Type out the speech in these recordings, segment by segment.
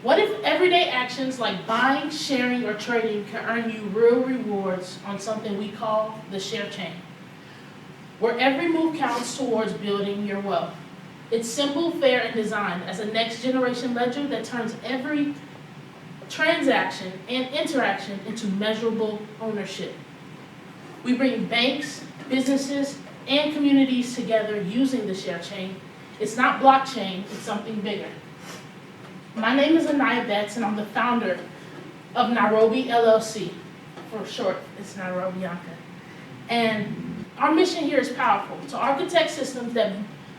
What if everyday actions like buying, sharing, or trading can earn you real rewards on something we call the share chain, where every move counts towards building your wealth? It's simple, fair, and designed as a next-generation ledger that turns every transaction and interaction into measurable ownership. We bring banks, businesses, and communities together using the share chain. It's not blockchain, it's something bigger. My name is Aniya, and I'm the founder of NYROBEONKA LLC. For short, it's NYROBEONKA. And our mission here is powerful: to architect systems that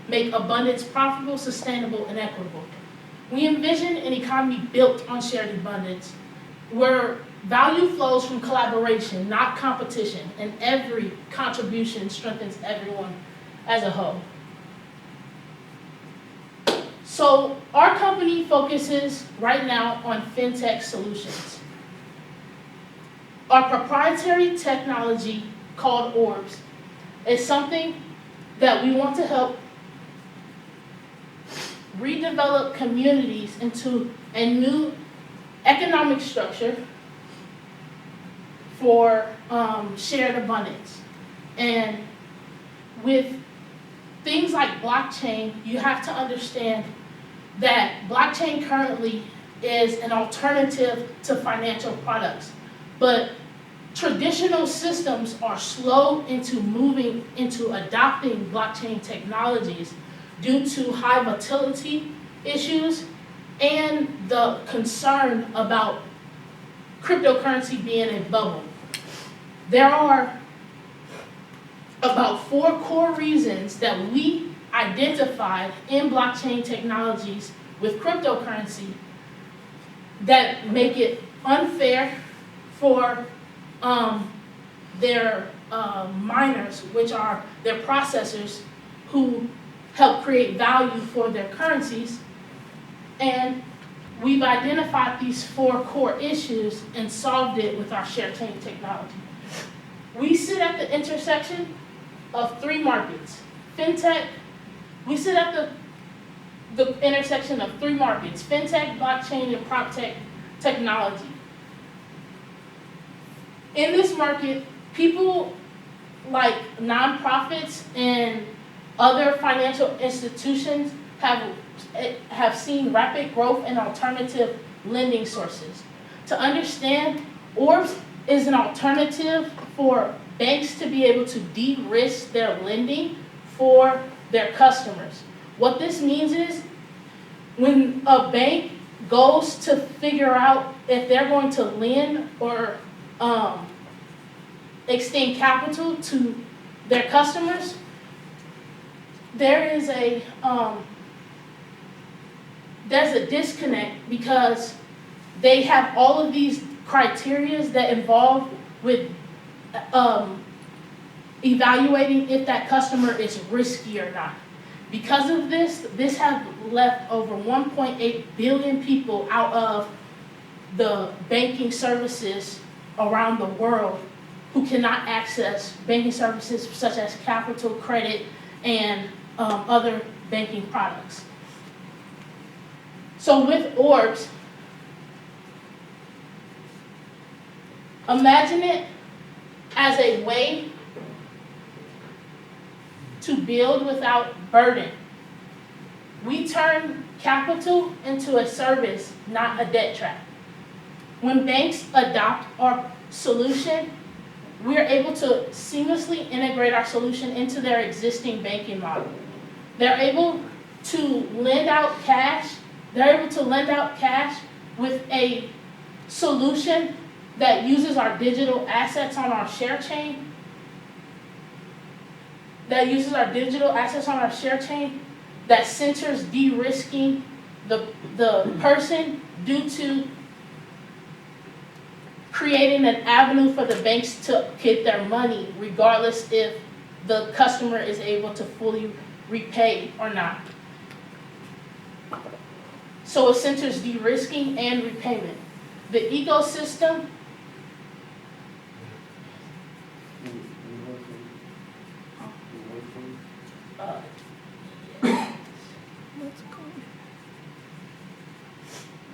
make abundance profitable, sustainable, and equitable. We envision an economy built on shared abundance, where value flows from collaboration, not competition, and every contribution strengthens everyone as a whole. So our company focuses right now on Fintech solutions. Our proprietary technology called ORBS is something that we want to help redevelop communities into a new economic structure for shared abundance. And with things like blockchain, you have to understand that blockchain currently is an alternative to financial products, but traditional systems are slow into moving into adopting blockchain technologies due to high volatility issues and the concern about cryptocurrency being a bubble. There are about 4 core reasons that we identified in blockchain technologies with cryptocurrency that make it unfair for their miners, which are their processors who help create value for their currencies. And we've identified these 4 core issues and solved it with our share chain technology. We sit at the intersection of 3 markets. Fintech, we sit at the intersection of 3 markets: Fintech, blockchain, and PropTech technology. In this market, people like nonprofits and other financial institutions have seen rapid growth in alternative lending sources. To understand, ORBS is an alternative for banks to be able to de-risk their lending for their customers. What this means is when a bank goes to figure out if they're going to lend or extend capital to their customers, there's a disconnect because they have all of these criteria that involve with evaluating if that customer is risky or not. Because of this has left over 1.8 billion people out of the banking services around the world who cannot access banking services such as capital, credit, and other banking products. So with ORBS, imagine it as a way to build without burden. We turn capital into a service, not a debt trap. When banks adopt our solution, we're able to seamlessly integrate our solution into their existing banking model. They're able to lend out cash. They're able to lend out cash with a solution that uses our digital assets on our share chain. That centers de-risking the person due to creating an avenue for the banks to get their money regardless if the customer is able to fully repay or not. So it centers de-risking and repayment. The ecosystem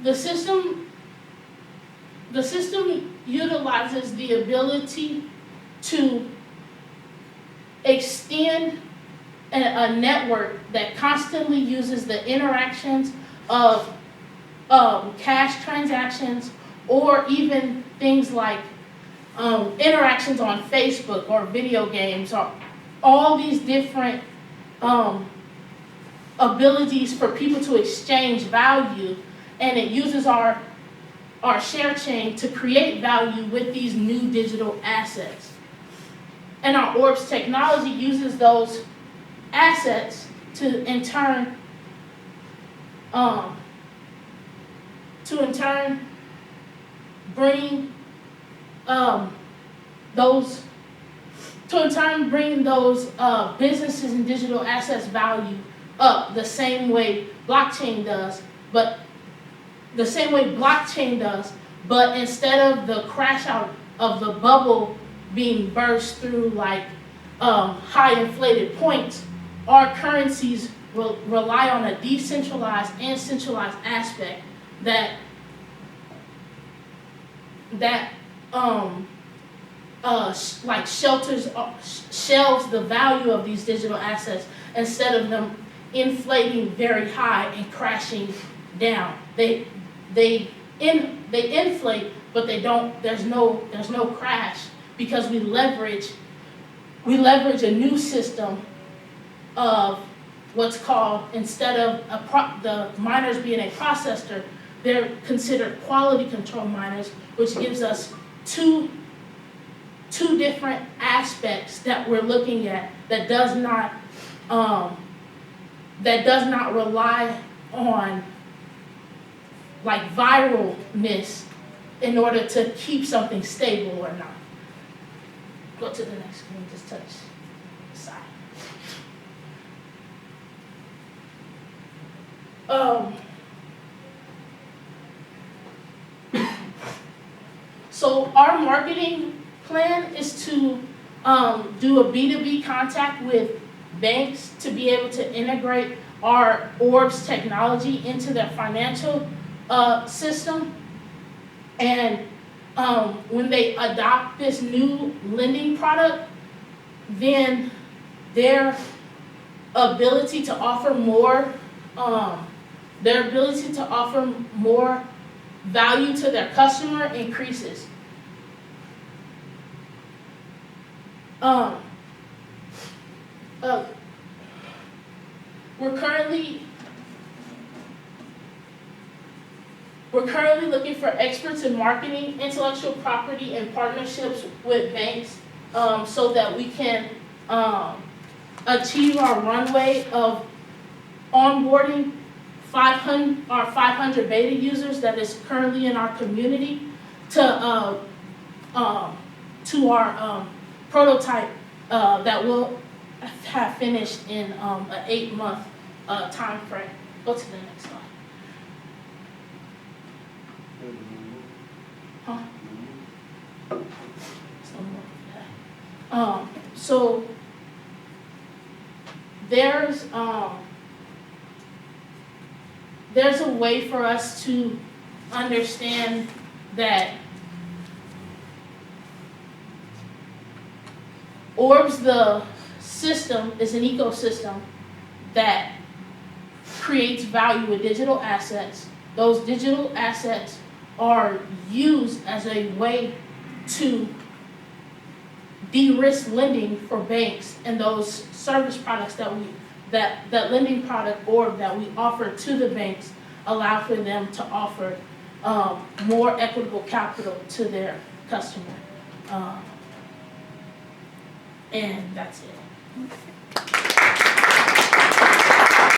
the system utilizes the ability to extend a network that constantly uses the interactions of cash transactions, or even things like interactions on Facebook or video games, or all these different abilities for people to exchange value, and it uses our share chain to create value with these new digital assets. And our ORBS technology uses those assets to in turn bring those businesses and digital assets value up the same way blockchain does, but instead of the crash out of the bubble being burst through like high inflated points, our currencies will rely on a decentralized and centralized aspect that like shelves the value of these digital assets instead of them inflating very high and crashing down. They inflate, but they don't. There's no crash because we leverage a new system of what's called, instead of the miners being a processor, they're considered quality control miners, which gives us two different aspects that we're looking at that does not rely on like viralness in order to keep something stable or not. Go to the next screen, just touch the side. So our marketing plan is to do a B2B contact with banks to be able to integrate our ORBS technology into their financial system. And when they adopt this new lending product, then their ability to offer more value to their customer increases. We're currently looking for experts in marketing, intellectual property, and partnerships with banks so that we can achieve our runway of onboarding 500 beta users that is currently in our community to our prototype that will have finished in an 8-month time frame. Go to the next slide. Huh? So there's a way for us to understand that ORBS, the system, is an ecosystem that creates value with digital assets. Those digital assets are used as a way to de-risk lending for banks, and those service products that lending product or that we offer to the banks allow for them to offer more equitable capital to their customer. And that's it.